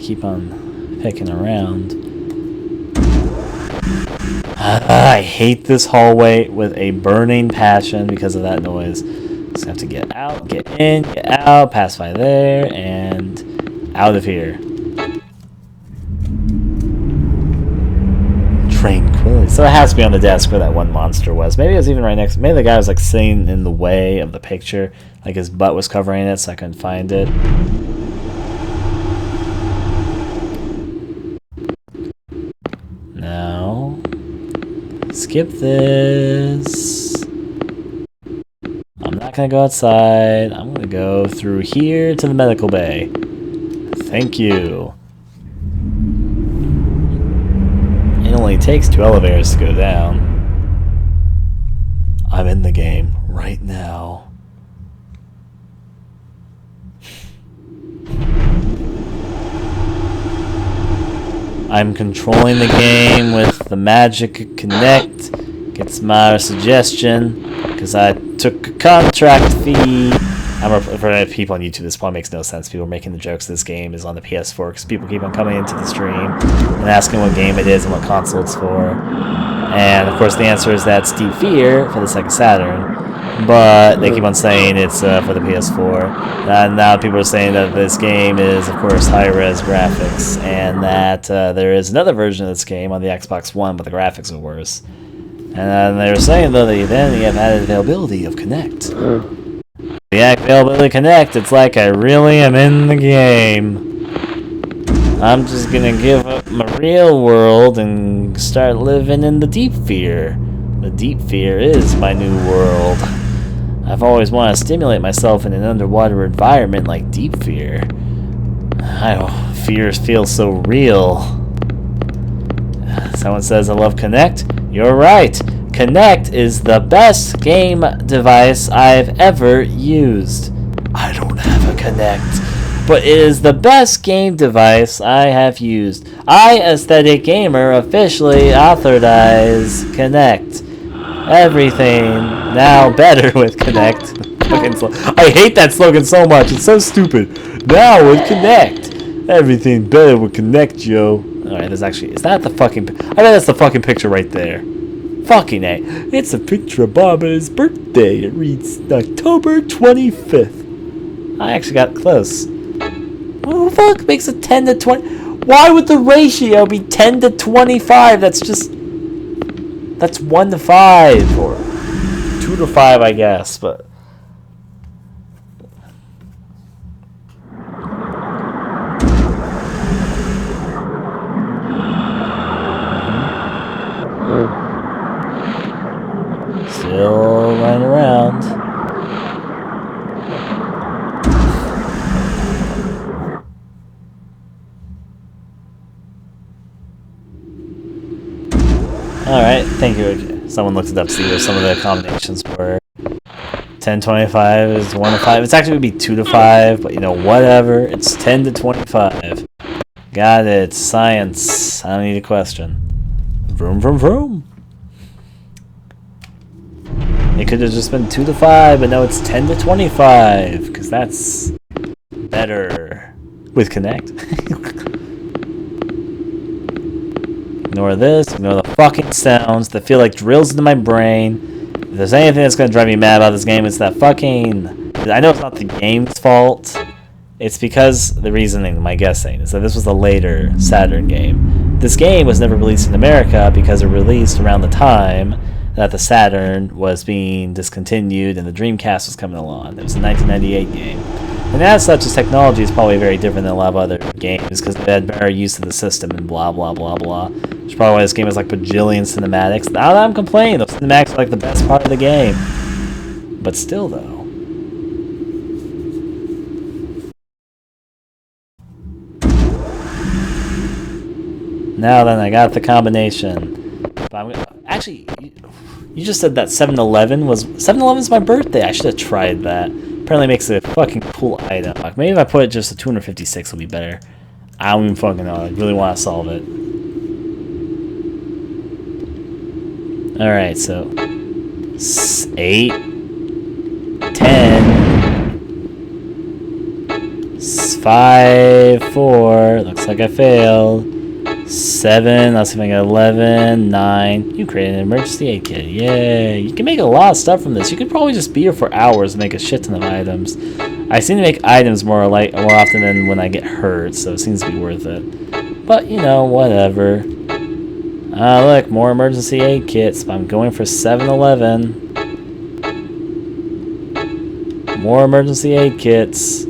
keep on picking around. I hate this hallway with a burning passion because of that noise. Just have to get out, get in, get out, pass by there, and out of here. Tranquility. So it has to be on the desk where that one monster was. Maybe it was even right next. Maybe the guy was like sitting in the way of the picture, like his butt was covering it, so I couldn't find it. Now, skip this. I'm not gonna go outside. I'm gonna go through here to the medical bay. Thank you. It only takes 2 elevators to go down. I'm in the game right now. I'm controlling the game with the magic Kinect. Gets my suggestion because I took a contract fee. For people on YouTube, this probably makes no sense. People are making the jokes this game is on the PS4 because people keep on coming into the stream and asking what game it is and what console it's for. And of course, the answer is that's Deep Fear for the Sega Saturn. But they keep on saying it's for the PS4. And now people are saying that this game is, of course, high-res graphics. And that there is another version of this game on the Xbox One, but the graphics are worse. And they were saying, though, that then you have added availability of Kinect. The availability of Kinect, it's like I really am in the game. I'm just gonna give up my real world and start living in the Deep Fear. The Deep Fear is my new world. I've always wanted to stimulate myself in an underwater environment like Deep Fear. Fear feels so real. Someone says I love Kinect. You're right. Kinect is the best game device I've ever used. I don't have a Kinect, but it is the best game device I have used. I, Aesthetic Gamer, officially authorize Kinect. Everything now better with Kinect. I hate that slogan so much. It's so stupid. Now with Kinect. Everything better with Kinect, yo. Alright, there's actually... Is that the fucking... I bet that's the fucking picture right there. Fucking A. It's a picture of Bob and his birthday. It reads October 25th. I actually got close. What the fuck makes it 10 to 20? Why would the ratio be 10 to 25? That's just... That's 1 to 5. Or 2 to 5, I guess. But... Still running around. Alright, thank you. Someone looked it up to see what some of the combinations were. 10-25 is 1 to 5. It's actually would be 2 to 5, but you know, whatever. It's 10 to 25. Got it. Science. I don't need a question. Vroom, vroom, vroom. It could have just been 2 to 5, but no, it's 10 to 25, because that's better with Kinect. Ignore this, ignore the fucking sounds that feel like drills into my brain. If there's anything that's going to drive me mad about this game, it's that fucking... I know it's not the game's fault. It's because the reasoning, my guessing, is that this was a later Saturn game. This game was never released in America because it released around the time that the Saturn was being discontinued and the Dreamcast was coming along. It was a 1998 game. And as such, its technology is probably very different than a lot of other games because it had better use of the system and blah, blah, blah, blah. Which is probably why this game has like bajillion cinematics. Not that I'm complaining, those cinematics are like the best part of the game. But still, though. Now then, I got the combination. But I'm gonna, actually, you just said that 7-Eleven was... 7-Eleven's my birthday. I should have tried that. Apparently makes it a fucking cool item. Like, maybe if I put it just to 256 will be better. I don't even fucking know. I really want to solve it. Alright, so... 8... 10... 5, 4. Looks like I failed. 7. Let's see if I get 11. 9. You created an emergency aid kit. Yay. You can make a lot of stuff from this. You could probably just be here for hours and make a shit ton of items. I seem to make items more often than when I get hurt, so it seems to be worth it. But, you know, whatever. Look, more emergency aid kits. I'm going for 7-Eleven. More emergency aid kits.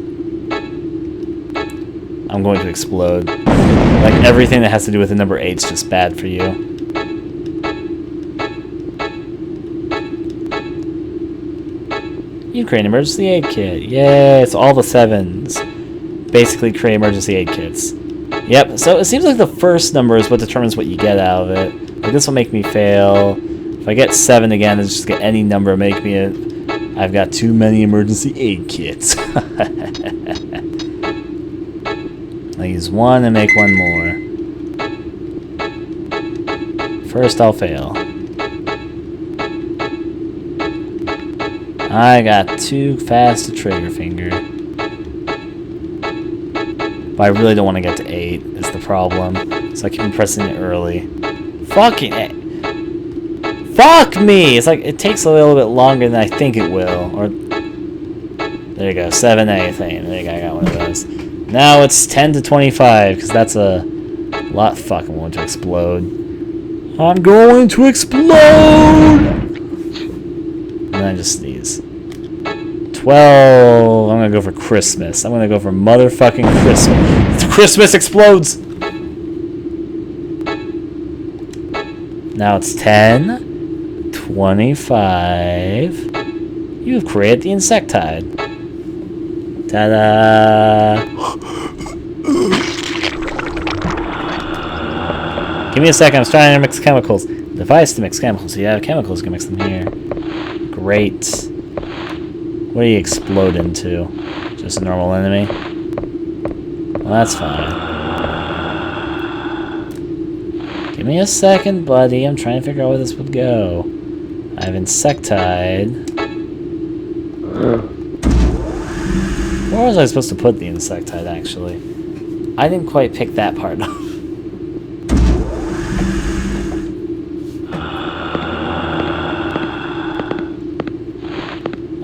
I'm going to explode. Like, everything that has to do with the number 8 is just bad for you. You create an emergency aid kit. Yay, it's all the 7s. Basically create emergency aid kits. Yep, so it seems like the first number is what determines what you get out of it. Like, this will make me fail. If I get 7 again, it's just get any number, make me I've got too many emergency aid kits. I'll use 1 and make 1 more. First, I'll fail. I got too fast a trigger finger. But I really don't want to get to 8, is the problem. So I keep pressing it early. Fucking it. Fuck me! It's like, it takes a little bit longer than I think it will. Or, there you go, 7 anything. There you go, I got one of those. Now it's 10 to 25, because that's a lot. Fuck, I'm going to explode. I'm going to explode! And then I just sneeze. 12. I'm going to go for Christmas. I'm going to go for motherfucking Christmas. Christmas explodes! Now it's 10, 25. You've created the insectide. Ta-da! Give me a second, I'm trying to mix chemicals. Device to mix chemicals. Yeah, chemicals, you can mix them here. Great. What do you explode into? Just a normal enemy? Well, that's fine. Give me a second, buddy. I'm trying to figure out where this would go. I have insectide. Where was I supposed to put the insectide, actually? I didn't quite pick that part up.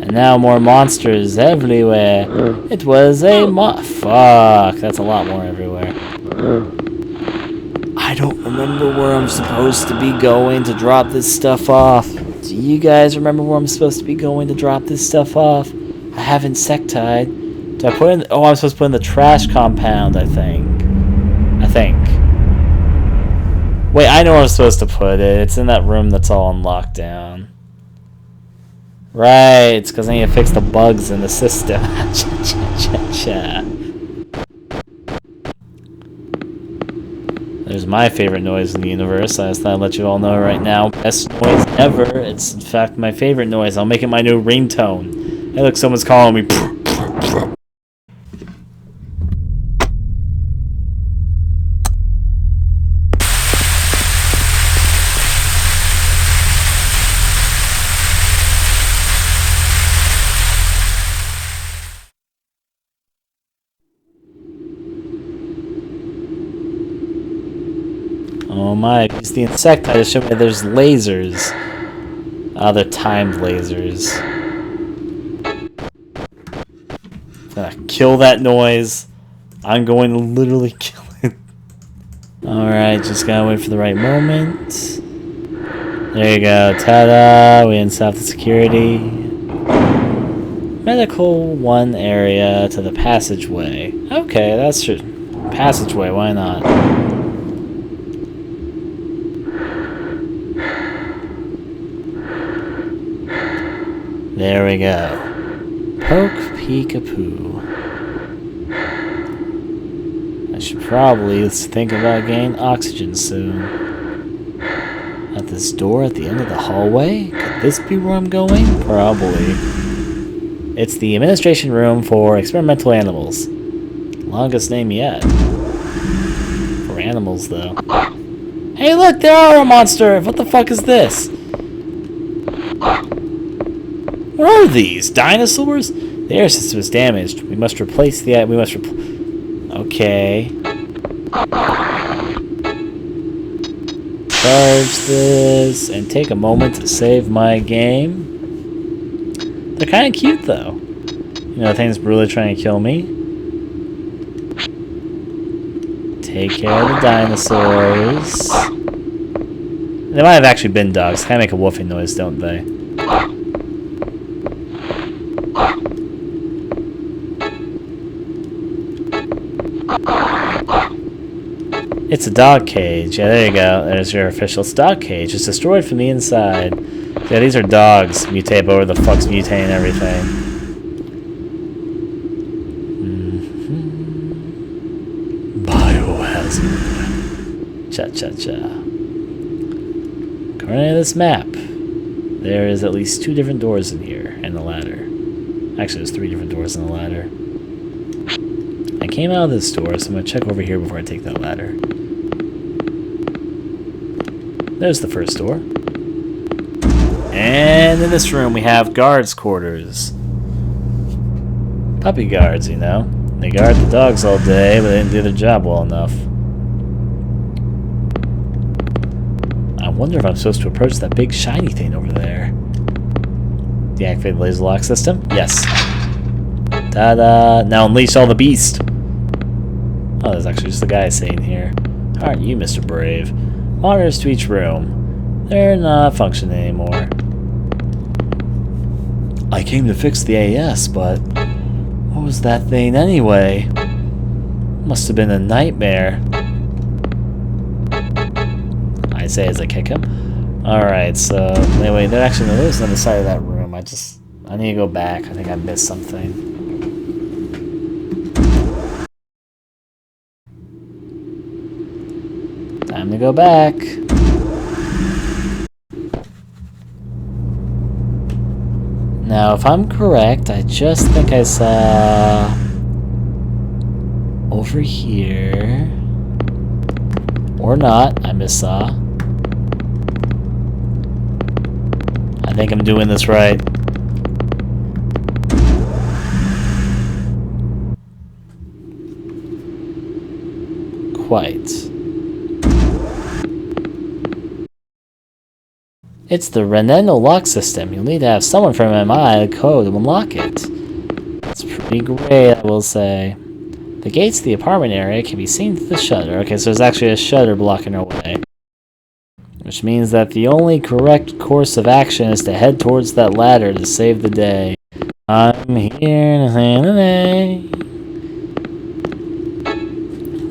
And now more monsters everywhere. It was a fuck, that's a lot more everywhere. I don't remember where I'm supposed to be going to drop this stuff off. Do you guys remember where I'm supposed to be going to drop this stuff off? I have insectide. Do I put in... Oh, I'm supposed to put in the trash compound, I think. Wait, I know where I'm supposed to put it. It's in that room that's all on lockdown. Right, it's because I need to fix the bugs in the system. There's my favorite noise in the universe. I just thought I'd let you all know right now. Best noise ever. It's, in fact, my favorite noise. I'll make it my new ringtone. Hey, look, someone's calling me. Oh my, it's the insectide to show me there's lasers. They're timed lasers. I'm gonna kill that noise. I'm going to literally kill it. Alright, just gotta wait for the right moment. There you go, ta-da! We installed the security. Medical 1 area to the passageway. Okay, that's true. Passageway, why not? There we go. Poke peek-a-poo. I should probably think about getting oxygen soon. At this door at the end of the hallway? Could this be where I'm going? Probably. It's the administration room for experimental animals. Longest name yet. For animals, though. Hey look, there are a monster! What the fuck is this? What are these? Dinosaurs? The air system is damaged. We must replace the... Okay. Charge this and take a moment to save my game. They're kind of cute though. You know, the thing's really trying to kill me. Take care of the dinosaurs. They might have actually been dogs. They kind of make a woofing noise, don't they? It's a dog cage. Yeah, there you go. There's your official dog cage. It's destroyed from the inside. Yeah, these are dogs. Mutate, but where the fuck's mutating everything? Biohazard. Cha-cha-cha. According to this map, there is at least 2 different doors in here and a ladder. Actually, there's 3 different doors and a ladder. I came out of this door, so I'm going to check over here before I take that ladder. There's the first door. And in this room we have guards' quarters. Puppy guards, you know. They guard the dogs all day, but they didn't do their job well enough. I wonder if I'm supposed to approach that big shiny thing over there. Deactivate the laser lock system? Yes. Ta-da! Now unleash all the beast! Oh, there's actually just a guy sitting here. How aren't you, Mr. Brave? Monitors to each room. They're not functioning anymore. I came to fix the AS, but what was that thing anyway? Must have been a nightmare. I say as I kick him. Alright, so anyway, they're actually there's another side of that room. I need to go back. I think I missed something. Time to go back. Now, if I'm correct, I just think I saw over here, or not, I missaw. I think I'm doing this right. Quite. It's the Reneno lock system. You'll need to have someone from MI code to unlock it. It's pretty great, I will say. The gates to the apartment area can be seen through the shutter. Okay, so there's actually a shutter blocking our way. Which means that the only correct course of action is to head towards that ladder to save the day. I'm here to save the day.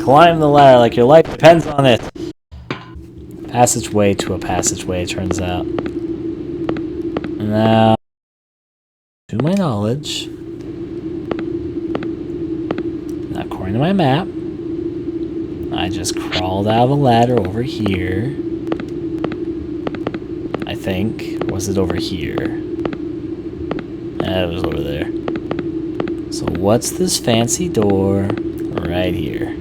Climb the ladder like your life depends on it. Passageway to a passageway, it turns out. Now, to my knowledge, according to my map, I just crawled out of a ladder over here. I think. Or was it over here? It was over there. So what's this fancy door right here?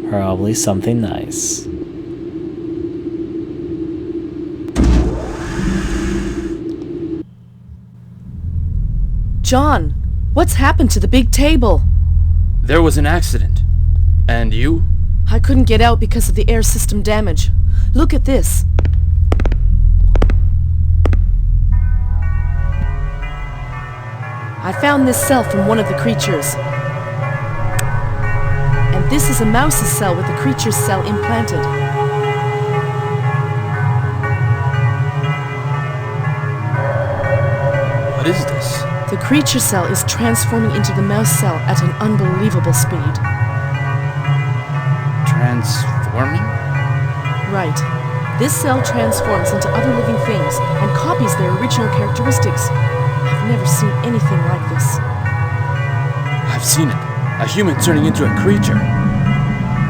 Probably something nice. John, what's happened to the big table? There was an accident. And you? I couldn't get out because of the air system damage. Look at this. I found this cell from one of the creatures. And this is a mouse's cell with the creature's cell implanted. What is this? The creature cell is transforming into the mouse cell at an unbelievable speed. Transforming? Right. This cell transforms into other living things and copies their original characteristics. I've never seen anything like this. I've seen it. A human turning into a creature.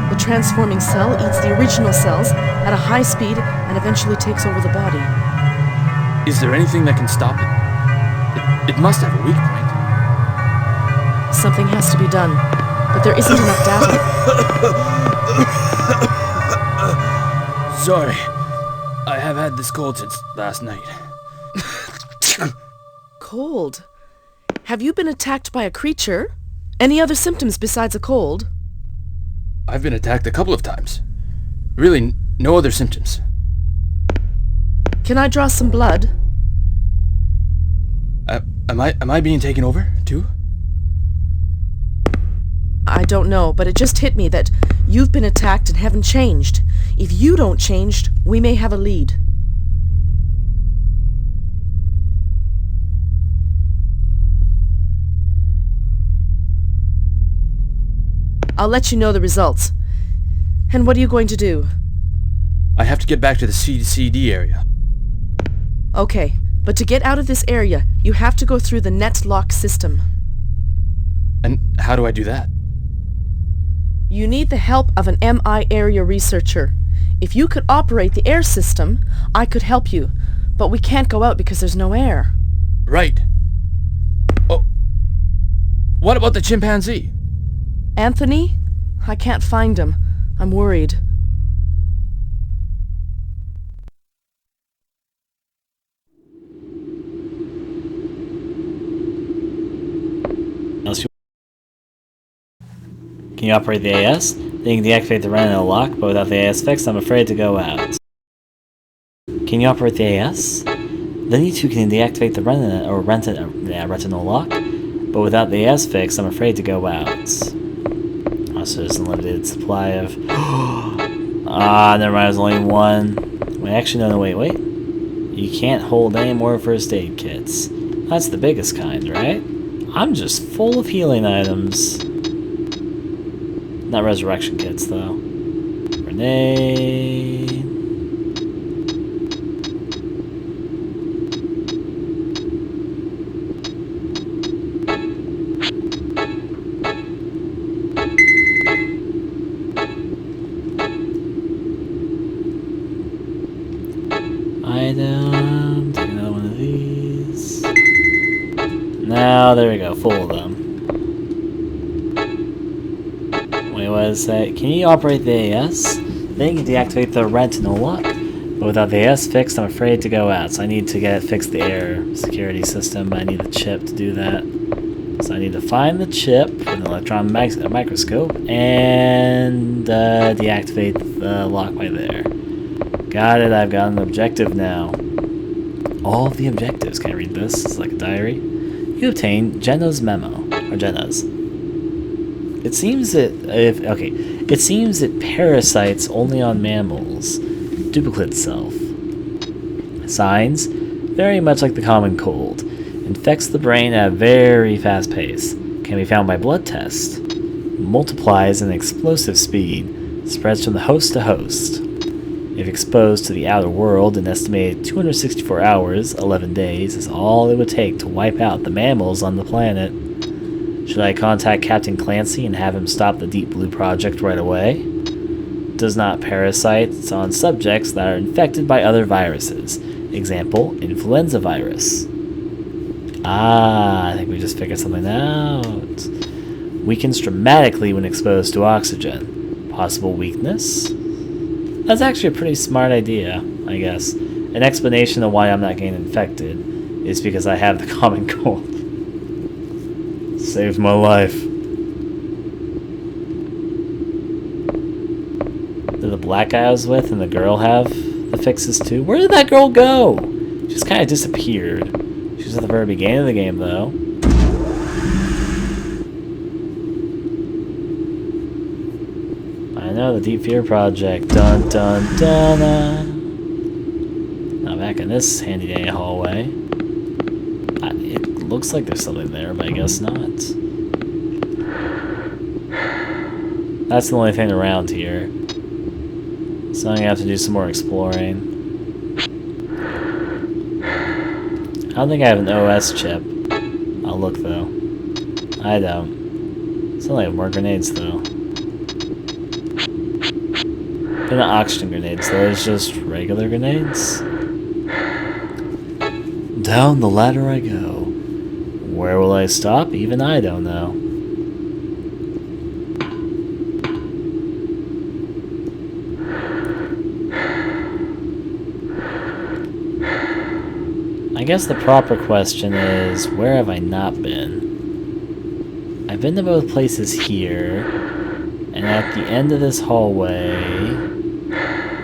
The transforming cell eats the original cells at a high speed and eventually takes over the body. Is there anything that can stop it? It must have a weak point. Something has to be done, but there isn't enough data. Sorry. I have had this cold since last night. Cold? Have you been attacked by a creature? Any other symptoms besides a cold? I've been attacked a couple of times. Really, no other symptoms. Can I draw some blood? Am I being taken over, too? I don't know, but it just hit me that you've been attacked and haven't changed. If you don't change, we may have a lead. I'll let you know the results. And what are you going to do? I have to get back to the CCD area. Okay, but to get out of this area, you have to go through the net lock system. And how do I do that? You need the help of an MI area researcher. If you could operate the air system, I could help you. But we can't go out because there's no air. Right. Oh. What about the chimpanzee? Anthony? I can't find him. I'm worried. Can you operate the AS? Then you can deactivate the retinal lock, but without the AS fixed, I'm afraid to go out. Can you operate the AS? Then you two can deactivate the retinal lock, but without the AS fixed, I'm afraid to go out. Also, there's a limited supply of... never mind, there's only one. Wait, actually, no, wait. You can't hold any more first aid kits. That's the biggest kind, right? I'm just full of healing items. Not resurrection kits, though. Grenade. Item. Take another one of these. Now, there we go. Full of them. Wait, what is that? Can you operate the AS? Then you can deactivate the retinal lock. But without the AS fixed, I'm afraid to go out. So I need to get fix the air security system. I need the chip to do that. So I need to find the chip with an electron microscope and deactivate the lock by there. Got it. I've got an objective now. All of the objectives. Can I read this? It's like a diary. You obtained Jenna's memo, or Jenna's. It seems that it seems it parasites only on mammals. Duplicate self. Signs: very much like the common cold. Infects the brain at a very fast pace. Can be found by blood test. Multiplies at an explosive speed. Spreads from the host to host. If exposed to the outer world, an estimated 264 hours, 11 days, is all it would take to wipe out the mammals on the planet. Should I contact Captain Clancy and have him stop the Deep Blue project right away? Does not parasite on subjects that are infected by other viruses. Example, influenza virus. I think we just figured something out. Weakens dramatically when exposed to oxygen. Possible weakness? That's actually a pretty smart idea, I guess. An explanation of why I'm not getting infected is because I have the common cold. Saved my life. Did the black guy I was with and the girl have the fixes too? Where did that girl go? She just kind of disappeared. She was at the very beginning of the game, though. I know, the Deep Fear Project. Dun dun dun. Now back in this handy dandy hallway. It looks like there's something there, but I guess not. That's the only thing around here. So I'm gonna have to do some more exploring. I don't think I have an OS chip. I'll look though. I don't. Still have more grenades though. They're not oxygen grenades though, it's just regular grenades. Down the ladder I go. Where will I stop? Even I don't know. I guess the proper question is, where have I not been? I've I've been to both places here. And at the end of this hallway,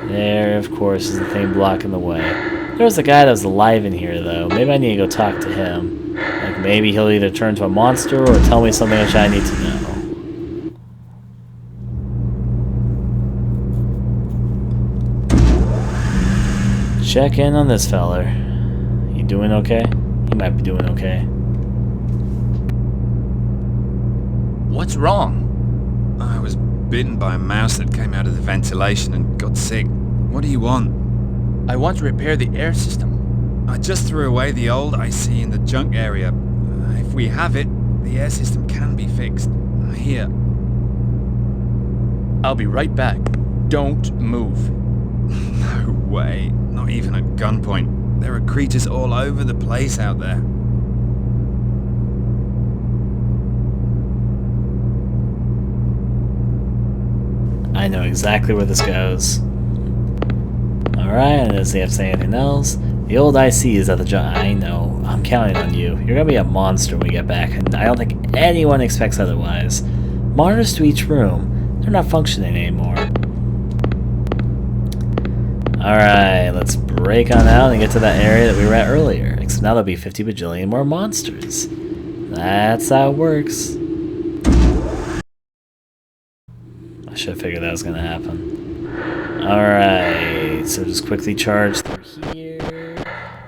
there, of course, is the thing blocking the way. There was a guy that was alive in here, though. Maybe I need to go talk to him. Like, maybe he'll either turn to a monster or tell me something which I need to know. Check in on this feller. You doing okay? He might be doing okay. What's wrong? I was bitten by a mouse that came out of the ventilation and got sick. What do you want? I want to repair the air system. I just threw away the old IC in the junk area. If we have it, the air system can be fixed. Here. I'll be right back. Don't move. No way. Not even at gunpoint. There are creatures all over the place out there. I know exactly where this goes. Alright, does he have to say anything else? The old IC is at the junk. I know. I'm counting on you. You're gonna be a monster when we get back, and I don't think anyone expects otherwise. Monitors to each room. They're not functioning anymore. Alright, let's break on out and get to that area that we were at earlier. Except now there'll be 50 bajillion more monsters. That's how it works. I should have figured that was gonna happen. Alright, so just quickly charge through here.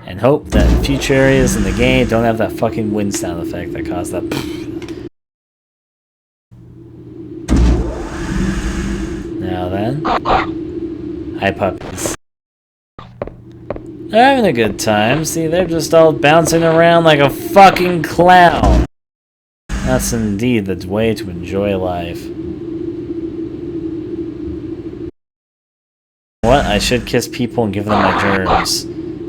And hope that future areas in the game don't have that fucking wind sound effect that caused that. Now then. Hi, puppies. They're having a good time. See, they're just all bouncing around like a fucking clown. That's indeed the way to enjoy life. What? I should kiss people and give them my germs.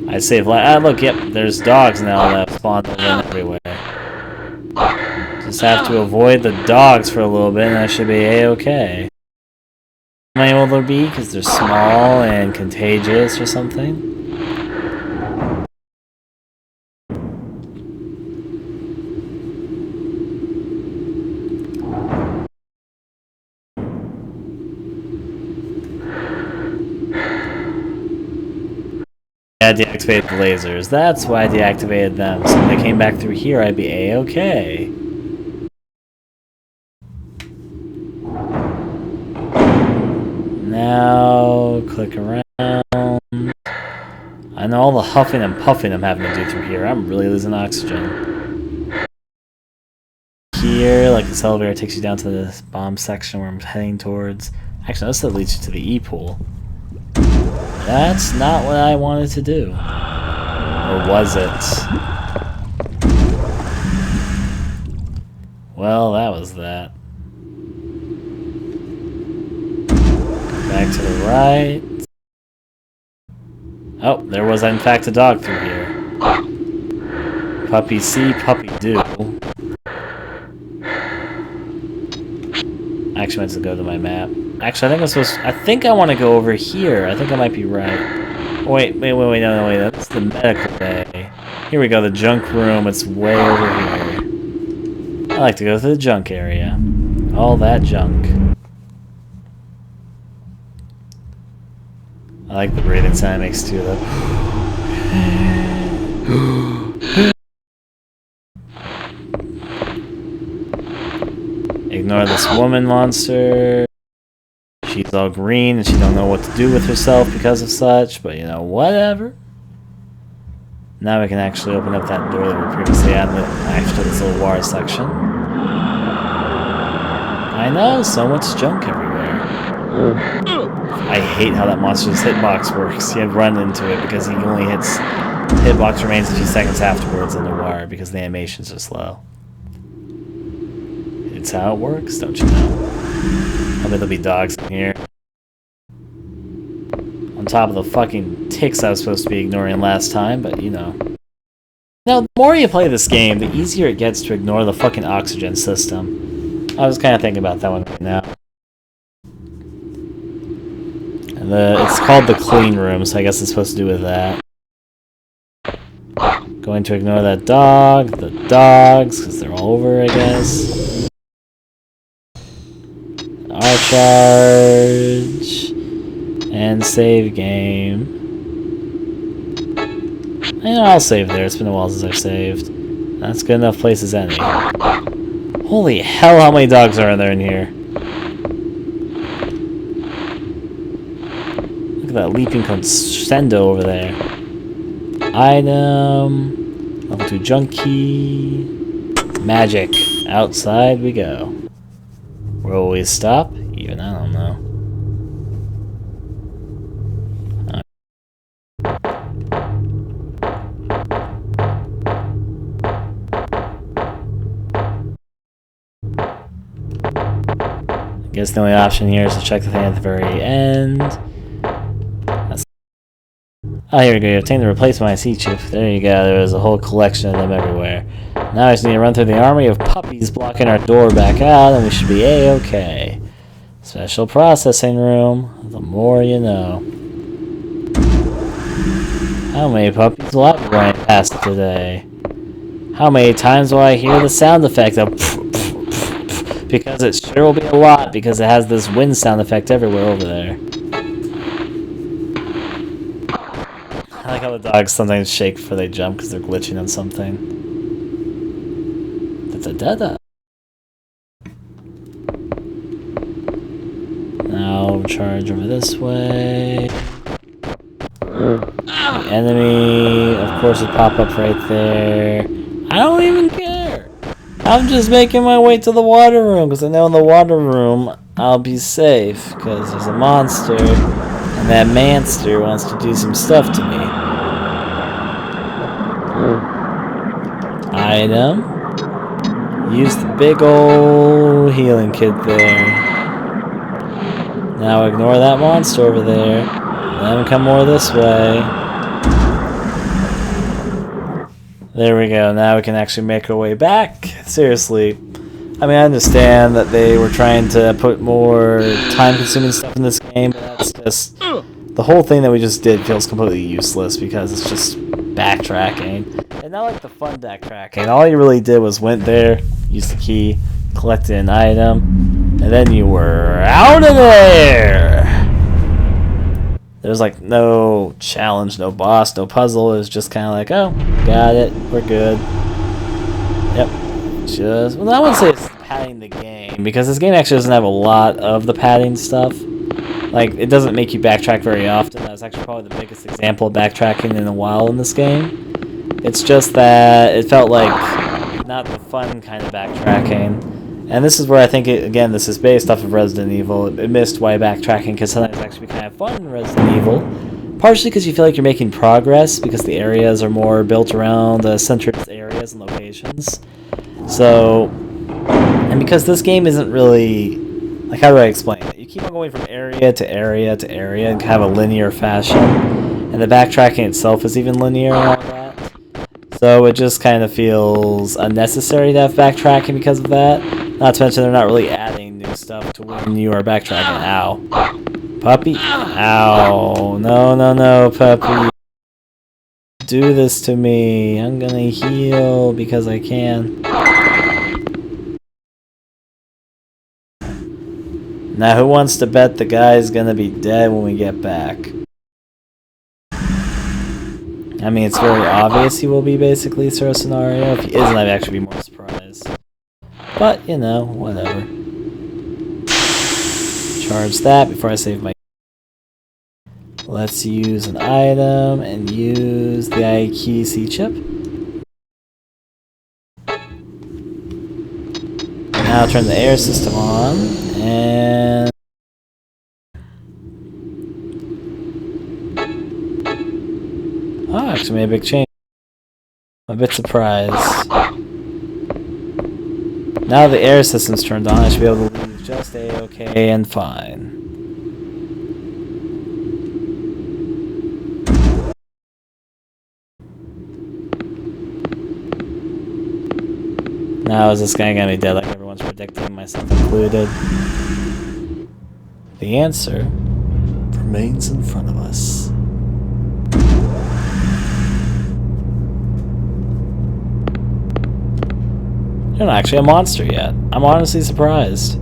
I'd save life. Ah, look, yep, there's dogs now that spawn everywhere. Just have to avoid the dogs for a little bit and I should be a-okay. How many will there be? Because they're small and contagious or something? I deactivated the lasers. That's why I deactivated them. So when they came back through here, I'd be a-okay. Now, click around. I know all the huffing and puffing I'm having to do through here. I'm really losing oxygen. Here, like this elevator takes you down to this bomb section where I'm heading towards. Actually, this leads you to the E-pool. That's not what I wanted to do. Or was it? Well, that was that. Back to the right. Oh, there was in fact a dog through here. Puppy see, puppy do. I actually meant to go to my map. Actually, I think I want to go over here. I think I might be right. Wait, no, that's the medical bay. Here we go, the junk room. It's way over here. I like to go to the junk area. All that junk. I like the breathing sound it makes too, though. Ignore this woman monster. She's all green and she don't know what to do with herself because of such, but you know, whatever. Now we can actually open up that door that we previously had after this little war section. I know, so much junk everywhere. I hate how that monster's hitbox works. You have run into it because he only hits... Hitbox remains a few seconds afterwards in the war because the animations are slow. It's how it works, don't you know? I bet there'll be dogs in here. On top of the fucking ticks I was supposed to be ignoring last time, but you know. Now, the more you play this game, the easier it gets to ignore the fucking oxygen system. I was kind of thinking about that one right now. And it's called the clean room, so I guess it's supposed to do with that. Going to ignore that dog, the dogs, because they're all over, I guess. charge. And save game. And I'll save there. It's been a while since I saved. That's good enough place as any. Holy hell, how many dogs are there in here? Look at that leaping crescendo over there. Item. Level 2 junkie. Magic. Outside we go. Where will we stop? Even I don't know. I guess the only option here is to check the thing at the very end. Oh, here we go. You obtain the replacement IC chip. There you go. There was a whole collection of them everywhere. Now I just need to run through the army of puppies blocking our door back out, and we should be A-okay. Special processing room. The more you know. How many puppies will I be running past today? How many times will I hear the sound effect of because it sure will be a lot, because it has this wind sound effect everywhere over there. I like how the dogs sometimes shake before they jump because they're glitching on something. Da-da-da-da. Now charge over this way. The enemy, of course, would pop up right there. I don't even care. I'm just making my way to the water room because I know in the water room I'll be safe because there's a monster and that manster wants to do some stuff to me. Item. Use the big old healing kit there. Now ignore that monster over there. Let him come more this way. There we go. Now we can actually make our way back. Seriously. I mean, I understand that they were trying to put more time-consuming stuff in this game, but that's just... The whole thing that we just did feels completely useless because it's just backtracking. And not like the fun backtracking. All you really did was went there, used the key, collected an item, and then you were out of there! There's like no challenge, no boss, no puzzle. It was just kind of like, oh, got it, we're good. Yep. Just, well, I wouldn't say it's padding the game, because this game actually doesn't have a lot of the padding stuff. Like, it doesn't make you backtrack very often. That's actually probably the biggest example of backtracking in a while in this game. It's just that it felt like not the fun kind of backtracking. And this is where I think, again, this is based off of Resident Evil. It missed why backtracking can sometimes actually be kind of fun in Resident Evil. Partially because you feel like you're making progress, because the areas are more built around centered areas and locations. So, and because this game isn't really, like, how do I explain it? You keep on going from area to area to area in kind of a linear fashion. And the backtracking itself is even linear and all that. So it just kind of feels unnecessary to have backtracking because of that. Not to mention they're not really adding new stuff to when you are backtracking. Ow. Puppy. Ow. No, no, no, puppy. Do this to me. I'm gonna heal because I can. Now who wants to bet the guy's gonna be dead when we get back? I mean, it's very obvious he will be, basically, sort of scenario. If he isn't, I'd actually be more surprised. But, you know, whatever. Charge that before I save my... Let's use an item and use the IQC chip. Now turn the air system on, and... Oh, actually made a big change. I'm a bit surprised. Now the air system's turned on, I should be able to leave just A-okay and fine. Now is this guy gonna be dead like everyone's predicting, myself included? The answer remains in front of us. You're not actually a monster yet. I'm honestly surprised.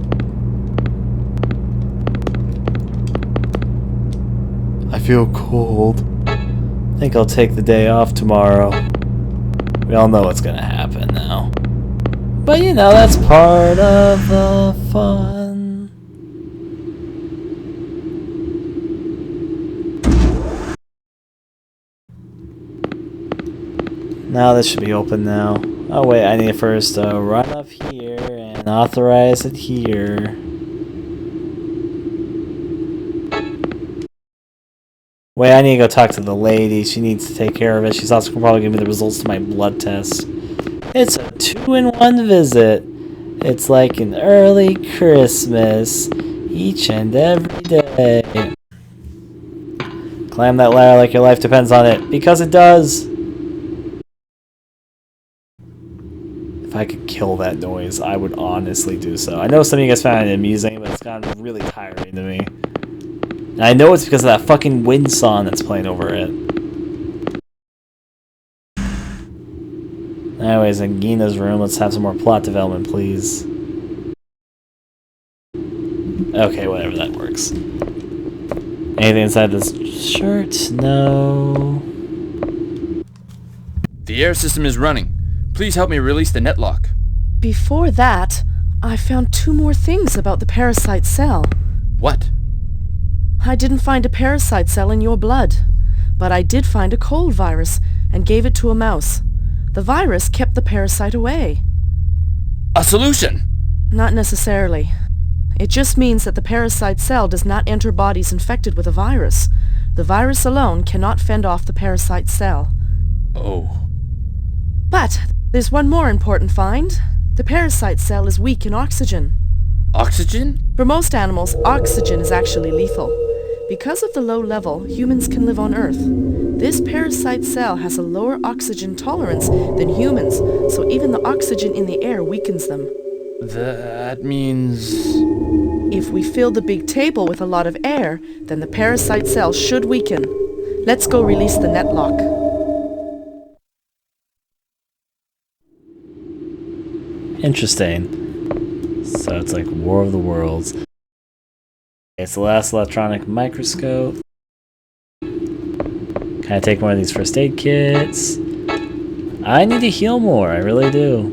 feel cold. I think I'll take the day off tomorrow. We all know what's gonna happen now. But you know, that's part of the fun. Now this should be open now. Oh wait, I need to first run up here and authorize it here. Wait, I need to go talk to the lady. She needs to take care of it. She's also probably giving me the results to my blood test. It's a 2-in-1 visit. It's like an early Christmas, each and every day. Climb that ladder like your life depends on it, because it does. If I could kill that noise, I would honestly do so. I know some of you guys found it amusing, but it's gotten really tiring to me. And I know it's because of that fucking wind song that's playing over it. Anyways, in Gina's room, let's have some more plot development, please. Okay, whatever, that works. Anything inside this shirt? No. The air system is running. Please help me release the netlock. Before that, I found 2 more things about the parasite cell. What? I didn't find a parasite cell in your blood, but I did find a cold virus and gave it to a mouse. The virus kept the parasite away. A solution! Not necessarily. It just means that the parasite cell does not enter bodies infected with a virus. The virus alone cannot fend off the parasite cell. Oh. But there's one more important find. The parasite cell is weak in oxygen. Oxygen? For most animals, oxygen is actually lethal. Because of the low level, humans can live on Earth. This parasite cell has a lower oxygen tolerance than humans, so even the oxygen in the air weakens them. That means... If we fill the big table with a lot of air, then the parasite cell should weaken. Let's go release the netlock. Interesting. So it's like War of the Worlds. It's the last electronic microscope. Can I take one of these first aid kits? I need to heal more, I really do.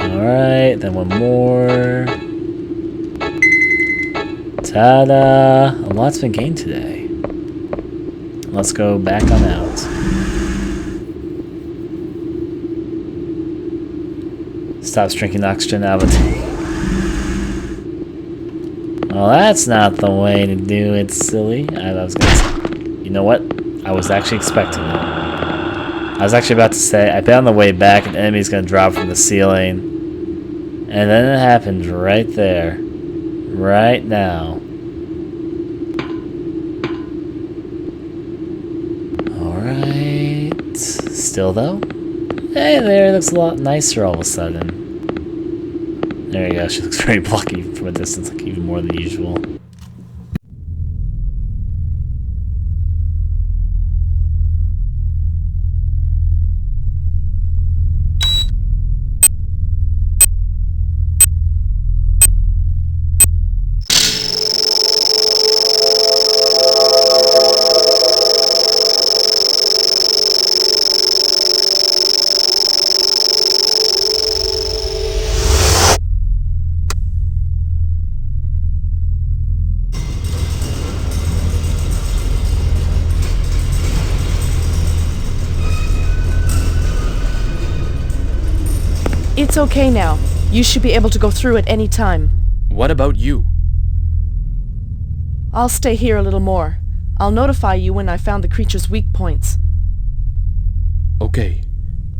Alright, then one more. Ta-da! A lot's been gained today. Let's go back on out. Stops drinking oxygen out of a tank. Well, that's not the way to do it, silly. I was gonna say, you know what? I was actually expecting that. I was actually about to say, I bet on the way back an enemy's gonna drop from the ceiling. And then it happened right there. Right now. Alright. Still though? Hey there, it looks a lot nicer all of a sudden. There you go, she looks very blocky from a distance, like even more than usual. It's okay now. You should be able to go through at any time. What about you? I'll stay here a little more. I'll notify you when I found the creature's weak points. Okay.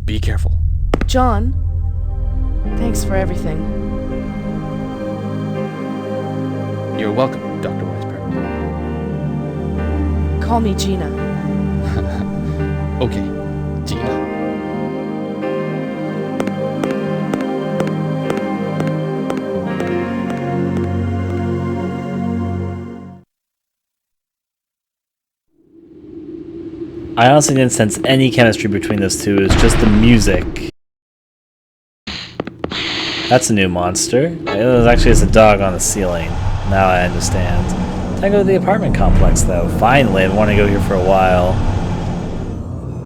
Be careful. John, thanks for everything. You're welcome, Dr. Weisberg. Call me Gina. Okay, Gina. I honestly didn't sense any chemistry between those two, it's just the music. That's a new monster. It was actually just a dog on the ceiling. Now I understand. I go to the apartment complex, though. Finally, I've wanted to go here for a while.